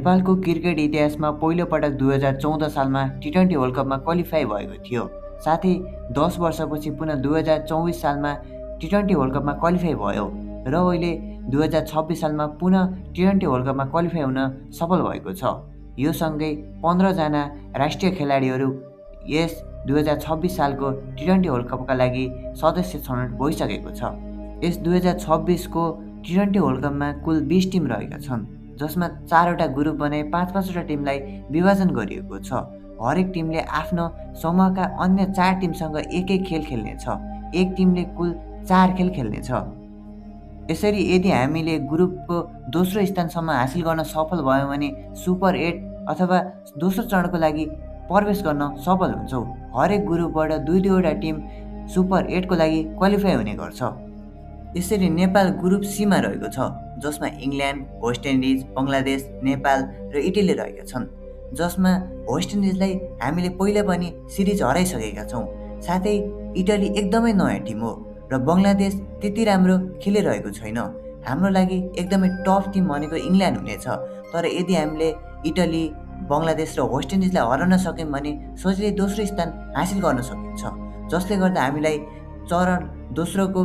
नेपालको क्रिकेट इतिहासमा पहिलोपटक 2014 सालमा टी20 वर्ल्ड कपमा क्वालिफाई भएको थियो। साथै 10 वर्षपछि पुनः 2024 सालमा टी20 वर्ल्ड कपमा क्वालिफाई भयो र अहिले 2026 सालमा पुनः टी20 वर्ल्ड कपमा क्वालिफाई हुन सफल भएको छ। यो सँगै 15 जना राष्ट्रिय खेलाडीहरू यस 2026 सालको टी20 वर्ल्ड कपका लागि सदस्य छनौट भइसकेको छ। यस 2026 को टी20 वर्ल्ड कपमा कुल 20 टिम रहेका छन्, जसमा 4वटा ग्रुप बनाई 5-5वटा टिमलाई विभाजन गरिएको छ। हरेक टिमले आफ्नो समूहका अन्य 4 टिमसँग एक खेल खेल्नेछ। एक टिमले कुल 4 खेल खेल्नेछ। यसरी यदि हामीले ग्रुपको दोस्रो स्थानसम्म हासिल गर्न सफल भयौँ भने सुपर 8 अथवा दोस्रो चरणको लागि प्रवेश गर्न सफल हुन्छौँ। हरेक ग्रुपबाट 2-2वटा टिम सुपर 8 को लागि क्वालिफाई हुने गर्छ। यसरी नेपाल ग्रुप सीमा रहेको छ, जसमा England, West Indies, Bangladesh, Nepal र इटली रहेका छन्। जसमा वेस्ट इन्डिजलाई हामीले पहिला पनि सिरिज हराइसकेका छौँ। साथै इटली एकदमै नयाँ टिम हो र बङ्गलादेश त्यति राम्रो खेलिरहेको छैन। हाम्रो लागि एकदमै टफ टिम भनेको इङ्ल्यान्ड हुनेछ। तर यदि हामीले इटली, बङ्गलादेश र वेस्ट इन्डिजलाई हराउन सक्यौँ भने सजिलै दोस्रो स्थान हासिल गर्न सकिन्छ, जसले गर्दा हामीलाई चरण दोस्रोको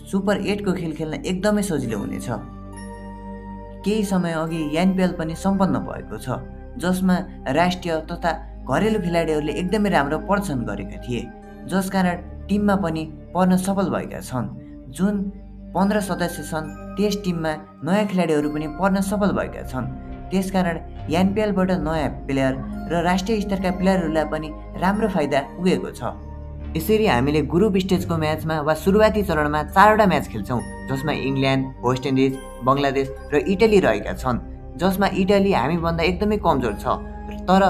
सुपर 8 को खेल खेल्न एकदमै सजिलो हुनेछ। केही समय अघि एनपिएल पनि सम्पन्न भएको छ, जसमा राष्ट्रिय तथा घरेलु खेलाडीहरूले एकदमै राम्रो प्रदर्शन गरेका थिए, जसकारण टिममा पनि पर्न सफल भएका छन्। जुन 15 सदस्य छन् त्यस टिममा नयाँ खेलाडीहरू पनि पर्न सफल भएका छन्। त्यसकारण एनपिएलबाट नयाँ प्लेयर र राष्ट्रिय स्तरका प्लेयरहरूलाई पनि राम्रो फाइदा पुगेको छ। यसरी हामीले ग्रुप स्टेजको म्याचमा वा सुरुवाती चरणमा 4वटा म्याच खेल्छौँ, जसमा इङ्ल्यान्ड, वेस्ट इन्डिज, बङ्गलादेश र इटली रहेका छन्। जसमा इटली हामीभन्दा एकदमै कमजोर छ, तर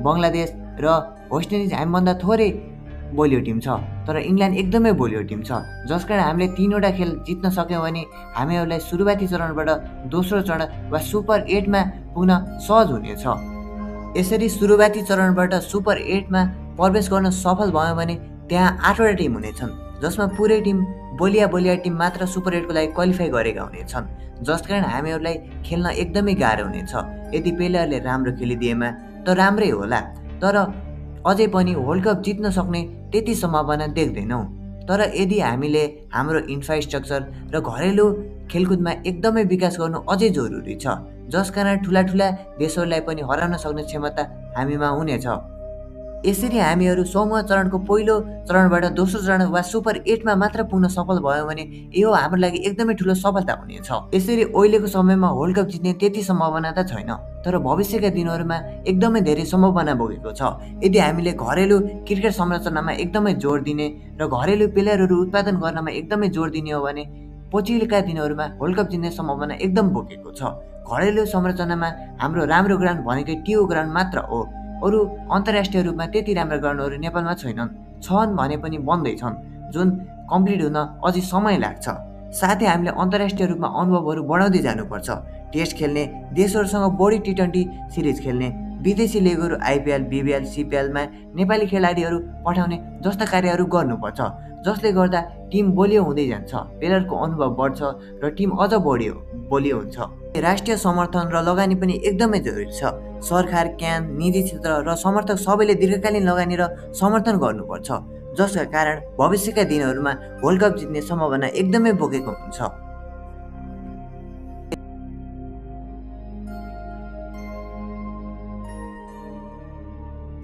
बङ्गलादेश र वेस्ट इन्डिज हामीभन्दा थोरै बलियो टिम छ, तर इङ्ल्यान्ड एकदमै बलियो टिम छ। जसकारण हामीले 3वटा खेल जित्न सक्यौँ भने हामीहरूलाई सुरुवाती चरणबाट दोस्रो चरण वा सुपर 8 मा पुग्न सहज हुनेछ। यसरी सुरुवाती चरणबाट सुपर 8 मा प्रवेश गर्न सफल भयौँ भने त्यहाँ 8वटा टिम हुनेछन्, जसमा पुरै टिम बलिया टिम मात्र सुपर 8 को लागि क्वालिफाई गरेका हुनेछन्। जसकारण हामीहरूलाई खेल्न एकदमै गाह्रो हुनेछ। यदि प्लेयरले राम्रो खेलिदिएमा त राम्रै होला, तर अझै पनि वर्ल्ड कप जित्न सक्ने त्यति सम्भावना देख्दैनौँ। तर यदि हामीले हाम्रो इन्फ्रास्ट्रक्चर र घरेलु खेलकुदमा एकदमै विकास गर्नु अझै जरुरी छ, जसकारण ठुला देशहरूलाई पनि हराउन सक्ने क्षमता हामीमा हुनेछ। यसरी हामीहरू समूह चरणको पहिलो चरणबाट दोस्रो चरण वा सुपर 8 मा मात्र पुग्न सफल भयौँ भने यो हाम्रो लागि एकदमै ठुलो सफलता हुनेछ। यसरी अहिलेको समयमा वर्ल्ड कप जित्ने त्यति सम्भावना त छैन, तर भविष्यका दिनहरूमा एकदमै धेरै सम्भावना बोकेको छ। यदि हामीले घरेलु क्रिकेट संरचनामा एकदमै जोड दिने र घरेलु प्लेयरहरू उत्पादन गर्नमा एकदमै जोड दिने हो भने पछिल्का दिनहरूमा वर्ल्ड कप जित्ने सम्भावना एकदम बोकेको छ। घरेलु संरचनामा हाम्रो राम्रो ग्राउन्ड भनेकै टिओ ग्राउन्ड मात्र हो। अरू अन्तर्राष्ट्रिय रूपमा त्यति राम्रो ग्राउन्डहरू नेपालमा छन् भने पनि बन्दैछन्, जुन कम्प्लिट हुन अझै समय लाग्छ। साथै हामीले अन्तर्राष्ट्रिय रूपमा अनुभवहरू बढाउँदै जानुपर्छ। टेस्ट खेल्ने देशहरूसँग बढी टी20 सिरिज खेल्ने, विदेशी लिगहरू आइपिएल, बिबिएल, सिपिएलमा नेपाली खेलाडीहरू पठाउने जस्ता कार्यहरू गर्नुपर्छ, जसले गर्दा टिम बलियो हुँदै जान्छ, प्लेयरको अनुभव बढ्छ र टिम अझ बलियो हुन्छ। राष्ट्रिय समर्थन र लगानी पनि एकदमै जरुरी छ। सरकार, क्यान, निजी क्षेत्र र समर्थक सबैले दीर्घकालीन लगानी र समर्थन गर्नुपर्छ, जसका कारण भविष्यका दिनहरूमा वर्ल्ड कप जित्ने सम्भावना एकदमै बोकेको हुन्छ।